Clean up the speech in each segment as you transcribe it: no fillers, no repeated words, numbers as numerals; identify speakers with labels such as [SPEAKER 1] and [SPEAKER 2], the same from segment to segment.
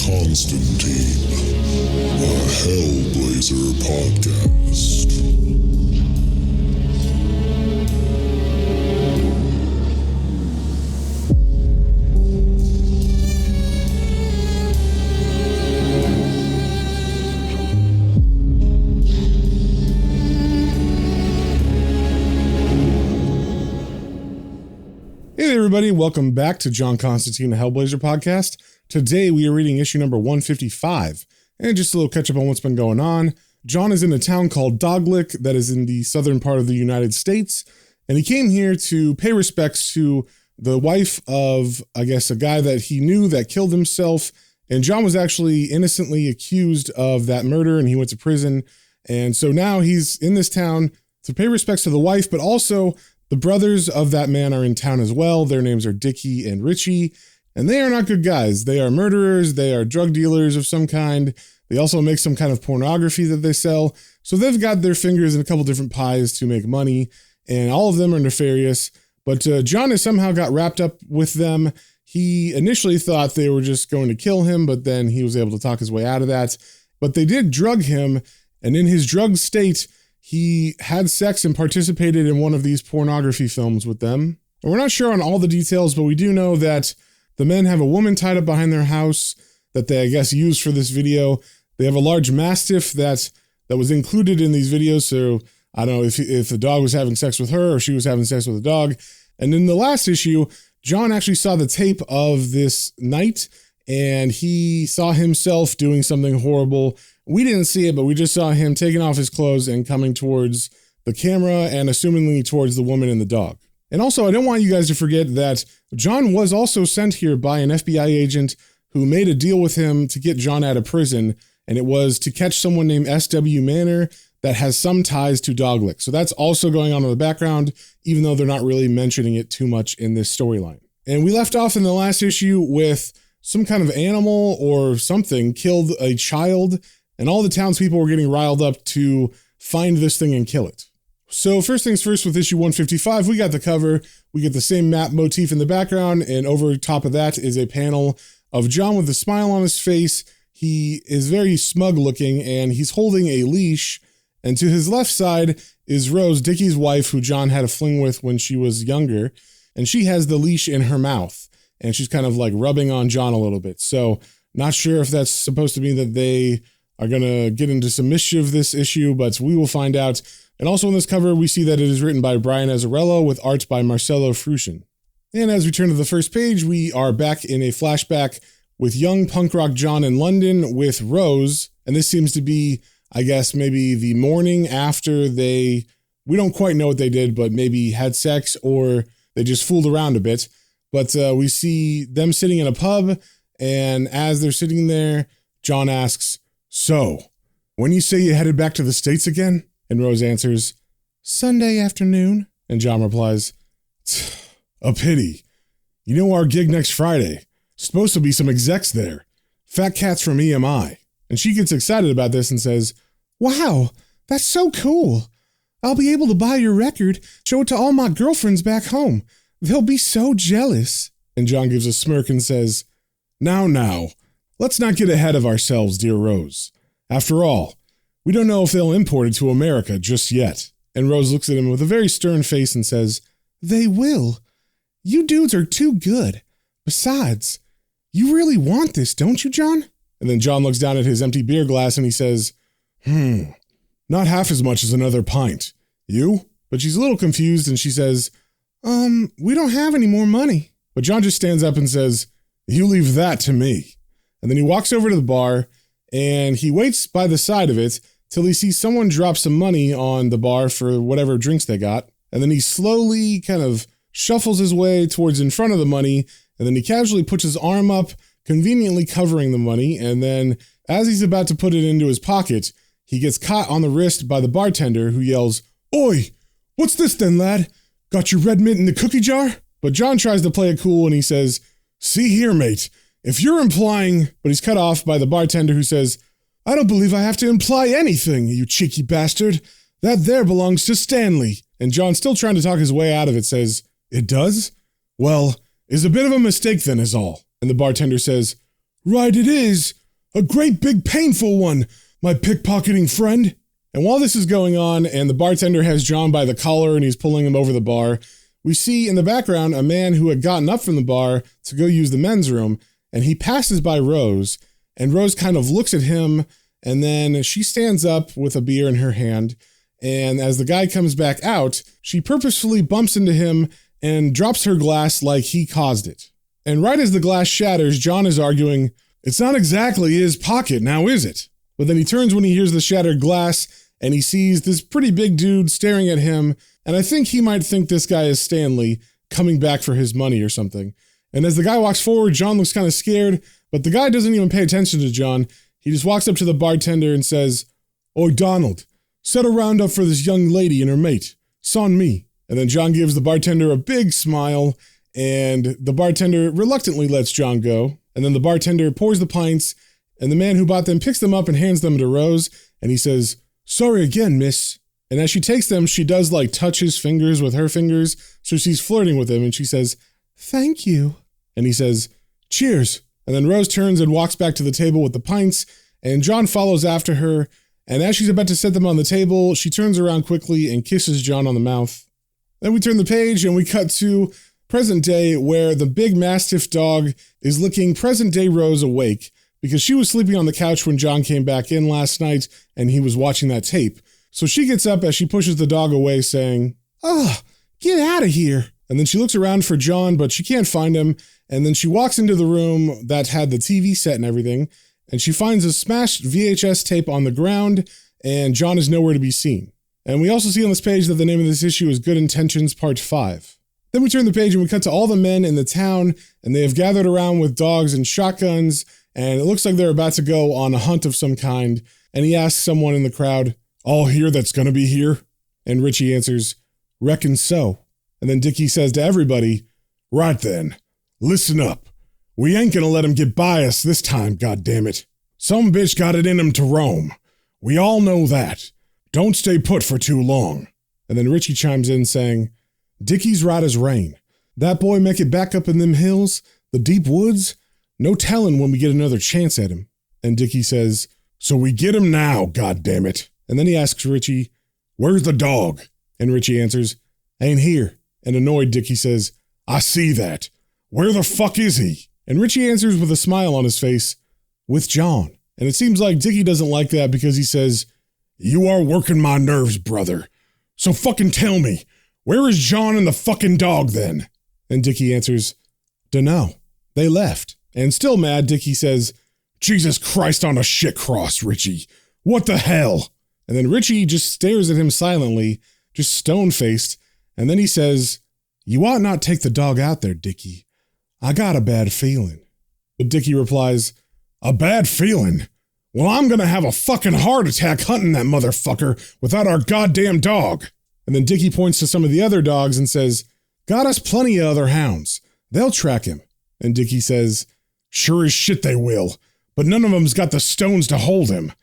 [SPEAKER 1] Constantine, a Hellblazer podcast.
[SPEAKER 2] Hey everybody, welcome back to John Constantine, the Hellblazer podcast. Today we are reading issue number 155, and just a little catch up on what's been going on. John is in a town called Doglick that is in the southern part of the United States, and he came here to pay respects to the wife of, I guess, a guy that he knew that killed himself, and John was actually innocently accused of that murder, and he went to prison, and so now he's in this town to pay respects to the wife, but also the brothers of that man are in town as well. Their names are Dickie and Richie, and they are not good guys. They are murderers. They are drug dealers of some kind. They also make some kind of pornography that they sell. So they've got their fingers in a couple different pies to make money, and all of them are nefarious. But John has somehow got wrapped up with them. He initially thought they were just going to kill him, but then he was able to talk his way out of that. But they did drug him, and in his drug state, he had sex and participated in one of these pornography films with them. And we're not sure on all the details, but we do know that the men have a woman tied up behind their house that they, I guess, used for this video. They have a large mastiff that was included in these videos. So I don't know if the dog was having sex with her or she was having sex with the dog. And in the last issue, John actually saw the tape of this night, and he saw himself doing something horrible. We didn't see it, but we just saw him taking off his clothes and coming towards the camera and assumingly towards the woman and the dog. And also, I don't want you guys to forget that John was also sent here by an FBI agent who made a deal with him to get John out of prison, and it was to catch someone named S.W. Manor that has some ties to Doglick. So that's also going on in the background, even though they're not really mentioning it too much in this storyline. And we left off in the last issue with some kind of animal or something killed a child, and all the townspeople were getting riled up to find this thing and kill it. So first things first, with issue 155, we got the cover. We get the same map motif in the background, and over top of that is a panel of John with a smile on his face. He is very smug looking, and he's holding a leash. And to his left side is Rose, Dickie's wife, who John had a fling with when she was younger. And she has the leash in her mouth, and she's kind of like rubbing on John a little bit. So not sure if that's supposed to mean that they are going to get into some mischief this issue, but we will find out. And also on this cover, we see that it is written by Brian Azzarello with art by Marcelo Fruchin. And as we turn to the first page, we are back in a flashback with young punk rock John in London with Rose. And this seems to be, I guess, maybe the morning after we don't quite know what they did, but maybe had sex or they just fooled around a bit. But we see them sitting in a pub, and as they're sitting there, John asks, "So, when you say you headed back to the States again?" And Rose answers, "Sunday afternoon." And John replies, "A pity. You know our gig next Friday. Supposed to be some execs there. Fat cats from EMI." And she gets excited about this and says, "Wow, that's so cool. I'll be able to buy your record, show it to all my girlfriends back home. They'll be so jealous." And John gives a smirk and says, Now, let's not get ahead of ourselves, dear Rose. After all, we don't know if they'll import it to America just yet." And Rose looks at him with a very stern face and says, "They will. You dudes are too good. Besides, you really want this, don't you, John?" And then John looks down at his empty beer glass and he says, "Not half as much as another pint. You?" But she's a little confused and she says, "We don't have any more money." But John just stands up and says, "You leave that to me." And then he walks over to the bar and he waits by the side of it till he sees someone drop some money on the bar for whatever drinks they got. And then he slowly kind of shuffles his way towards in front of the money, and then he casually puts his arm up, conveniently covering the money, and then as he's about to put it into his pocket, he gets caught on the wrist by the bartender, who yells, "Oi, what's this then, lad? Got your red mint in the cookie jar?" But John tries to play it cool and he says, "See here, mate, if you're implying..." But he's cut off by the bartender, who says, "I don't believe I have to imply anything, you cheeky bastard. That there belongs to Stanley." And John, still trying to talk his way out of it, says, "It does? Well, it's a bit of a mistake then is all." And the bartender says, Right it is. A great big painful one, my pickpocketing friend. And while this is going on and the bartender has John by the collar and he's pulling him over the bar, we see in the background a man who had gotten up from the bar to go use the men's room, and he passes by Rose, and Rose kind of looks at him, and then she stands up with a beer in her hand, and as the guy comes back out, she purposefully bumps into him and drops her glass like he caused it. And right as the glass shatters, John is arguing, "It's not exactly his pocket, now is it?" But then he turns when he hears the shattered glass, and he sees this pretty big dude staring at him, and I think he might think this guy is Stanley coming back for his money or something. And as the guy walks forward, John looks kind of scared, but the guy doesn't even pay attention to John. He just walks up to the bartender and says, "Oi, Donald, set a round up for this young lady and her mate. Son me." And then John gives the bartender a big smile, and the bartender reluctantly lets John go. And then the bartender pours the pints, and the man who bought them picks them up and hands them to Rose, and he says, "Sorry again, miss." And as she takes them, she does like touch his fingers with her fingers, so she's flirting with him, and she says, "Thank you." And he says, "Cheers." And then Rose turns and walks back to the table with the pints, and John follows after her, and as she's about to set them on the table, she turns around quickly and kisses John on the mouth. Then we turn the page and we cut to present day, where the big Mastiff dog is licking present day Rose awake, because she was sleeping on the couch when John came back in last night and he was watching that tape. So she gets up as she pushes the dog away, saying, "Ah, get out of here." And then she looks around for John, but she can't find him. And then she walks into the room that had the TV set and everything, and she finds a smashed VHS tape on the ground, and John is nowhere to be seen. And we also see on this page that the name of this issue is Good Intentions Part 5. Then we turn the page and we cut to all the men in the town, and they have gathered around with dogs and shotguns, and it looks like they're about to go on a hunt of some kind. And he asks someone in the crowd, "All here that's gonna be here?" And Richie answers, "Reckon so." And then Dickie says to everybody, "Right then, listen up. We ain't gonna let him get by us this time, goddammit. Some bitch got it in him to roam. We all know that. Don't stay put for too long." And then Richie chimes in saying, "Dickie's right as rain. That boy make it back up in them hills, the deep woods, no telling when we get another chance at him." And Dickie says, "So we get him now, goddammit." And then he asks Richie, "Where's the dog?" And Richie answers, "Ain't here." And annoyed, Dickie says, "I see that. Where the fuck is he?" And Richie answers with a smile on his face, "With John." And it seems like Dickie doesn't like that because he says, "You are working my nerves, brother. So fucking tell me, where is John and the fucking dog then?" And Dickie answers, "Dunno. They left." And still mad, Dickie says, "Jesus Christ on a shit cross, Richie. What the hell?" And then Richie just stares at him silently, just stone-faced, and then he says, "You ought not take the dog out there, Dickie. I got a bad feeling." But Dickie replies, "A bad feeling? Well, I'm gonna have a fucking heart attack hunting that motherfucker without our goddamn dog." And then Dickie points to some of the other dogs and says, "Got us plenty of other hounds. They'll track him." And Dickie says, "Sure as shit they will, but none of them's got the stones to hold him.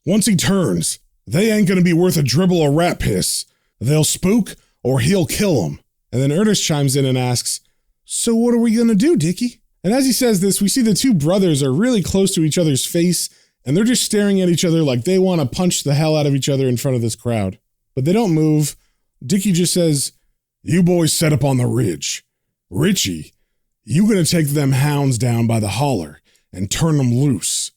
[SPEAKER 2] Once he turns, they ain't gonna be worth a dribble of rat piss. They'll spook or he'll kill 'em." And then Ernest chimes in and asks, "So what are we gonna do, Dickie?" And as he says this, we see the two brothers are really close to each other's face, and they're just staring at each other like they want to punch the hell out of each other in front of this crowd. But they don't move. Dickie just says, "You boys set up on the ridge. Richie, you gonna take them hounds down by the holler and turn them loose.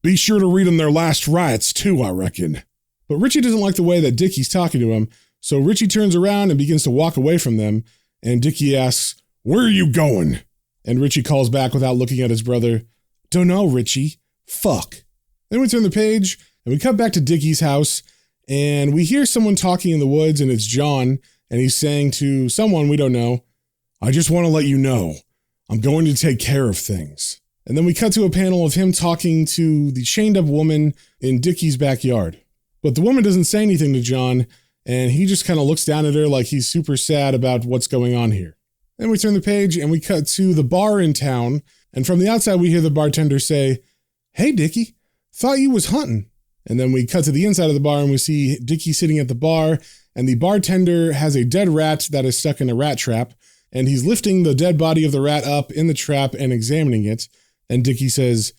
[SPEAKER 2] Be sure to read them their last rites too, I reckon." But Richie doesn't like the way that Dickie's talking to him, so Richie turns around and begins to walk away from them, and Dickie asks, "Where are you going?" And Richie calls back without looking at his brother, "Dunno, Richie. Fuck." Then we turn the page, and we cut back to Dickie's house, and we hear someone talking in the woods, and it's John, and he's saying to someone we don't know, "I just want to let you know, I'm going to take care of things." And then we cut to a panel of him talking to the chained-up woman in Dickie's backyard. But the woman doesn't say anything to John, and he just kind of looks down at her like he's super sad about what's going on here. Then we turn the page, and we cut to the bar in town, and from the outside we hear the bartender say, "Hey, Dickie, thought you was hunting." And then we cut to the inside of the bar, and we see Dickie sitting at the bar, and the bartender has a dead rat that is stuck in a rat trap, and he's lifting the dead body of the rat up in the trap and examining it. And Dickie says,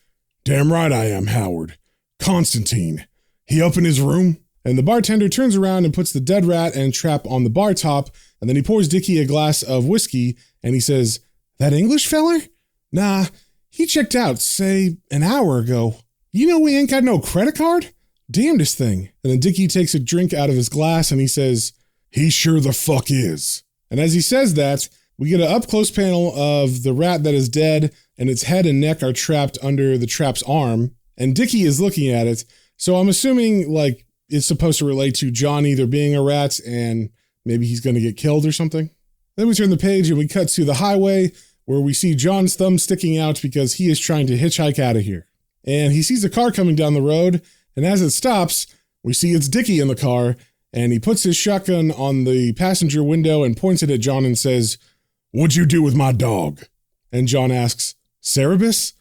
[SPEAKER 2] Damn right I am, Howard. Constantine. He up in his room? And the bartender turns around and puts the dead rat and trap on the bar top, and then he pours Dickie a glass of whiskey, and he says, "That English feller? Nah, he checked out, say, an hour ago. You know we ain't got no credit card? Damnedest thing." And then Dickie takes a drink out of his glass, and he says, "He sure the fuck is." And as he says that, we get an up-close panel of the rat that is dead, and its head and neck are trapped under the trap's arm, and Dickie is looking at it, so I'm assuming, like, it's supposed to relate to John either being a rat and maybe he's going to get killed or something. Then we turn the page and we cut to the highway where we see John's thumb sticking out because he is trying to hitchhike out of here. And he sees a car coming down the road, and as it stops, we see it's Dickie in the car, and he puts his shotgun on the passenger window and points it at John and says, "What'd you do with my dog?" And John asks, "Cerebus?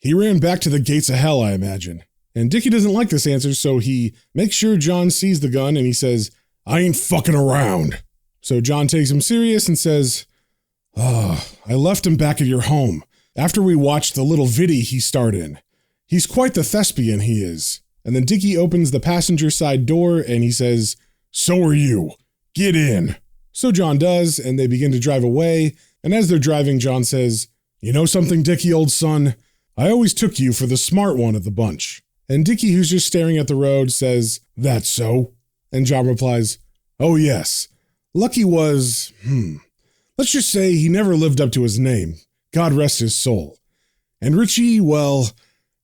[SPEAKER 2] He ran back to the gates of hell, I imagine." And Dickie doesn't like this answer, so he makes sure John sees the gun, and he says, "I ain't fucking around." So John takes him serious and says, "I left him back at your home after we watched the little viddy he starred in. He's quite the thespian, he is." And then Dickie opens the passenger side door, and he says, "So are you. Get in." So John does, and they begin to drive away, and as they're driving, John says, "You know something, Dickie, old son? I always took you for the smart one of the bunch." And Dickie, who's just staring at the road, says, "That's so?" And John replies, "Oh yes. Lucky was, let's just say he never lived up to his name. God rest his soul. And Richie, well,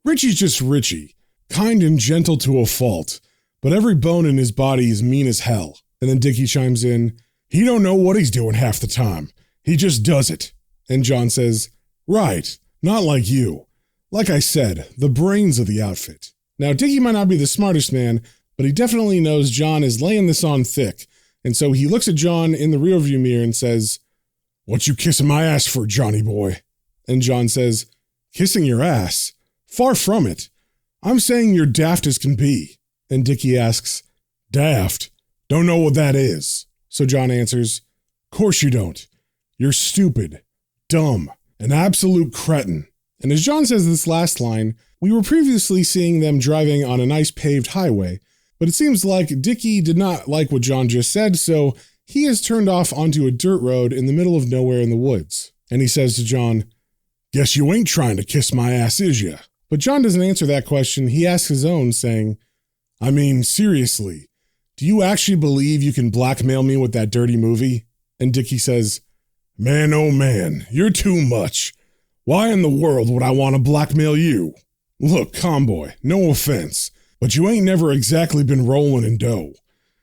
[SPEAKER 2] Richie's just Richie, kind and gentle to a fault, but every bone in his body is mean as hell." And then Dickie chimes in, "He don't know what he's doing half the time. He just does it." And John says, "Right, not like you. Like I said, the brains of the outfit." Now, Dickie might not be the smartest man, but he definitely knows John is laying this on thick, and so he looks at John in the rearview mirror and says, "What you kissing my ass for, Johnny boy?" And John says, "Kissing your ass? Far from it. I'm saying you're daft as can be." And Dickie asks, "Daft? Don't know what that is." So John answers, "Course you don't. You're stupid, dumb, an absolute cretin." And as John says this last line, we were previously seeing them driving on a nice paved highway, but it seems like Dickie did not like what John just said, so he has turned off onto a dirt road in the middle of nowhere in the woods. And he says to John, "Guess you ain't trying to kiss my ass, is ya?" But John doesn't answer that question. He asks his own, saying, "I mean, seriously, do you actually believe you can blackmail me with that dirty movie?" And Dickie says, "Man, oh man, you're too much. Why in the world would I want to blackmail you? Look, Comboy, no offense, but you ain't never exactly been rolling in dough.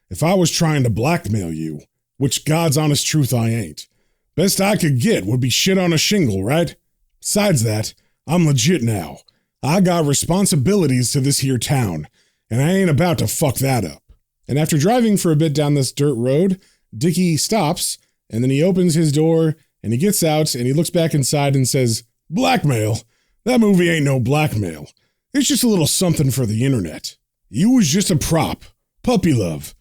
[SPEAKER 2] If I was trying to blackmail you, which God's honest truth I ain't, best I could get would be shit on a shingle, right? Besides that, I'm legit now. I got responsibilities to this here town, and I ain't about to fuck that up." And after driving for a bit down this dirt road, Dickie stops, and then he opens his door, and he gets out, and he looks back inside and says, "Blackmail? That movie ain't no blackmail. It's just a little something for the internet. You was just a prop. Puppy love.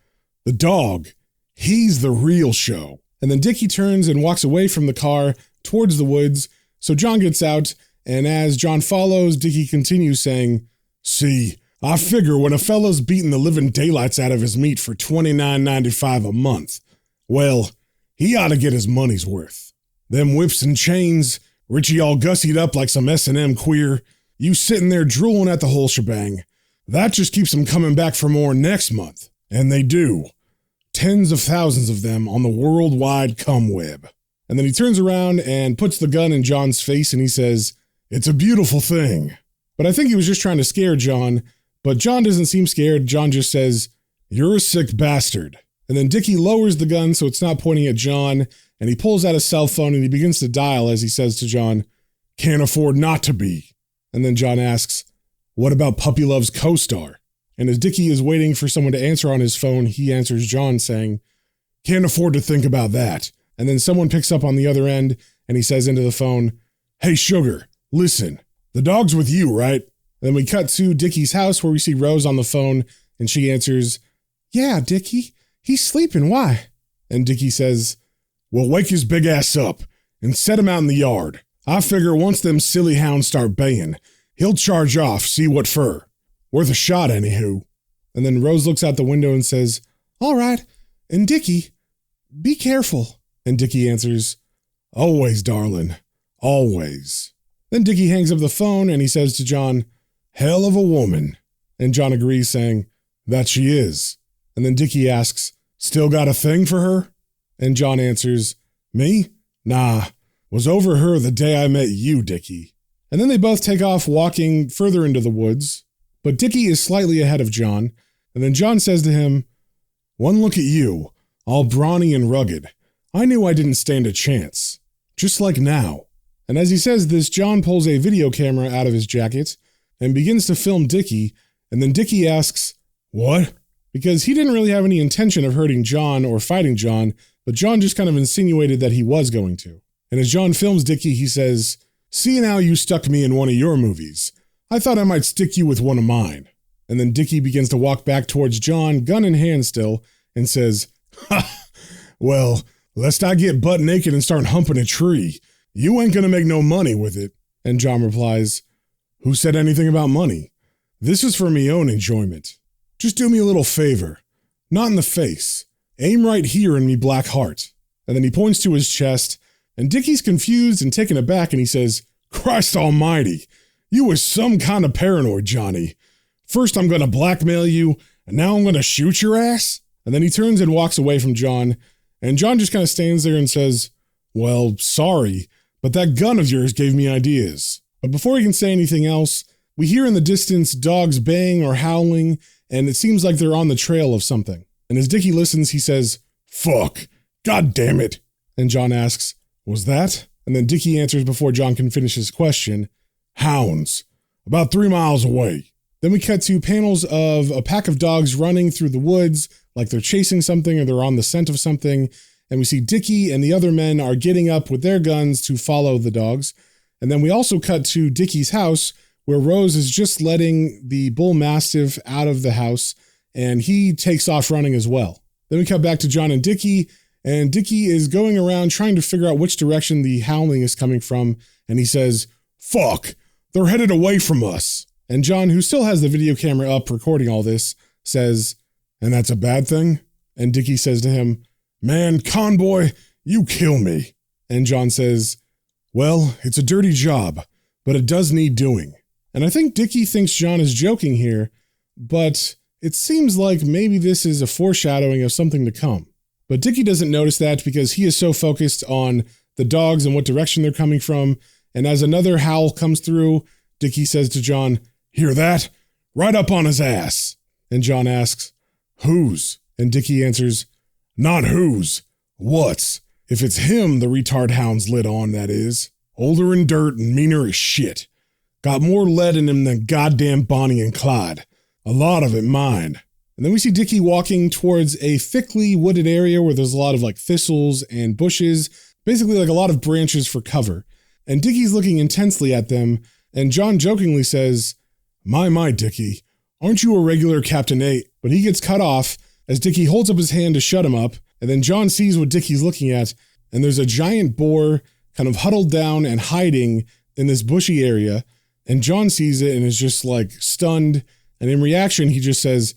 [SPEAKER 2] The dog. He's the real show." And then Dickie turns and walks away from the car towards the woods, so John gets out, and as John follows, Dickie continues saying, "See, I figure when a fella's beating the living daylights out of his meat for $29.95 a month, well, he ought to get his money's worth. Them whips and chains, Richie all gussied up like some S&M queer, you sitting there drooling at the whole shebang. That just keeps them coming back for more next month. And they do. Tens of thousands of them on the worldwide cum web." And then he turns around and puts the gun in John's face and he says, "It's a beautiful thing." But I think he was just trying to scare John, but John doesn't seem scared. John just says, "You're a sick bastard." And then Dickie lowers the gun so it's not pointing at John, and he pulls out his cell phone and he begins to dial as he says to John, "Can't afford not to be." And then John asks, "What about Puppy Love's co-star?" And as Dickie is waiting for someone to answer on his phone, he answers John saying, "Can't afford to think about that." And then someone picks up on the other end and he says into the phone, "Hey, Sugar, listen, the dog's with you, right?" And then we cut to Dickie's house where we see Rose on the phone and she answers, "Yeah, Dickie, he's sleeping, why?" And Dickie says, "Well, wake his big ass up and set him out in the yard. I figure once them silly hounds start baying, He'll charge off, see what for. Worth a shot, anywho. And then Rose looks out the window and says, all right. And Dickie, be careful. And Dickie answers, always, darling. Always. Then Dickie hangs up the phone and he says to John, hell of a woman. And John agrees, saying, that she is. And then Dickie asks, still got a thing for her? And John answers, me? Nah, was over her the day I met you, Dickie. And then they both take off walking further into the woods, but Dickie is slightly ahead of John, and then John says to him, one look at you, all brawny and rugged. I knew I didn't stand a chance. Just like now. And as he says this, John pulls a video camera out of his jacket and begins to film Dickie, and then Dickie asks, what? Because he didn't really have any intention of hurting John or fighting John, but John just kind of insinuated that he was going to. And as John films Dickie, he says, seeing how you stuck me in one of your movies, I thought I might stick you with one of mine. And then Dickie begins to walk back towards John, gun in hand still, and says, ha, well, lest I get butt naked and start humping a tree, you ain't gonna make no money with it. And John replies, who said anything about money? This is for me own enjoyment. Just do me a little favor. Not in the face. Aim right here in me black heart. And then he points to his chest, and Dickie's confused and taken aback, and he says, Christ almighty, you was some kind of paranoid, Johnny. First I'm gonna blackmail you, and now I'm gonna shoot your ass? And then he turns and walks away from John, and John just kind of stands there and says, well, sorry, but that gun of yours gave me ideas. But before he can say anything else, we hear in the distance dogs baying or howling, and it seems like they're on the trail of something. And as Dickie listens, he says, fuck, god damn it. And John asks, was that? And then Dickie answers before John can finish his question, hounds, about 3 miles away. Then we cut to panels of a pack of dogs running through the woods like they're chasing something or they're on the scent of something. And we see Dickie and the other men are getting up with their guns to follow the dogs. And then we also cut to Dickie's house, where Rose is just letting the bull mastiff out of the house, and he takes off running as well. Then we cut back to John and Dickie is going around trying to figure out which direction the howling is coming from, and he says, fuck, they're headed away from us. And John, who still has the video camera up recording all this, says, and that's a bad thing? And Dickie says to him, man, conboy, you kill me. And John says, well, it's a dirty job, but it does need doing. And I think Dickie thinks John is joking here, but it seems like maybe this is a foreshadowing of something to come. But Dickie doesn't notice that because he is so focused on the dogs and what direction they're coming from. And as another howl comes through, Dickie says to John, hear that? Right up on his ass. And John asks, whose? And Dickie answers, not whose, what's? If it's him the retard hound's lit on, that is. Older and dirt and meaner as shit. Got more lead in him than goddamn Bonnie and Clyde. A lot of it mine. And then we see Dickie walking towards a thickly wooded area where there's a lot of like thistles and bushes, basically like a lot of branches for cover. And Dickie's looking intensely at them, and John jokingly says, my, Dickie, aren't you a regular Captain 8? But he gets cut off as Dickie holds up his hand to shut him up, and then John sees what Dickie's looking at, and there's a giant boar kind of huddled down and hiding in this bushy area, and John sees it and is just like stunned, and in reaction he just says,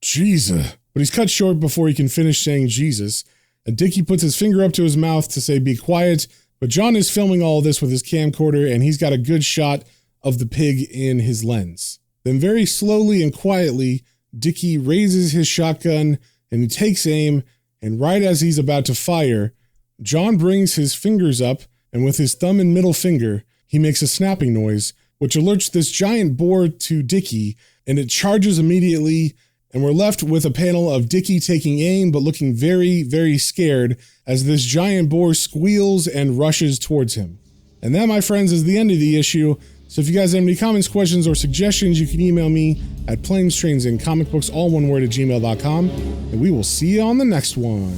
[SPEAKER 2] Jesus. But he's cut short before he can finish saying Jesus, and Dickie puts his finger up to his mouth to say be quiet, but John is filming all of this with his camcorder, and he's got a good shot of the pig in his lens. Then very slowly and quietly, Dickie raises his shotgun and he takes aim, and right as he's about to fire, John brings his fingers up, and with his thumb and middle finger, he makes a snapping noise, which alerts this giant boar to Dickie, and it charges immediately, and we're left with a panel of Dickie taking aim but looking very, very scared as this giant boar squeals and rushes towards him. And that, my friends, is the end of the issue. So if you guys have any comments, questions, or suggestions, you can email me at planestrains and comicbooks, all one word, @gmail.com, and we will see you on the next one.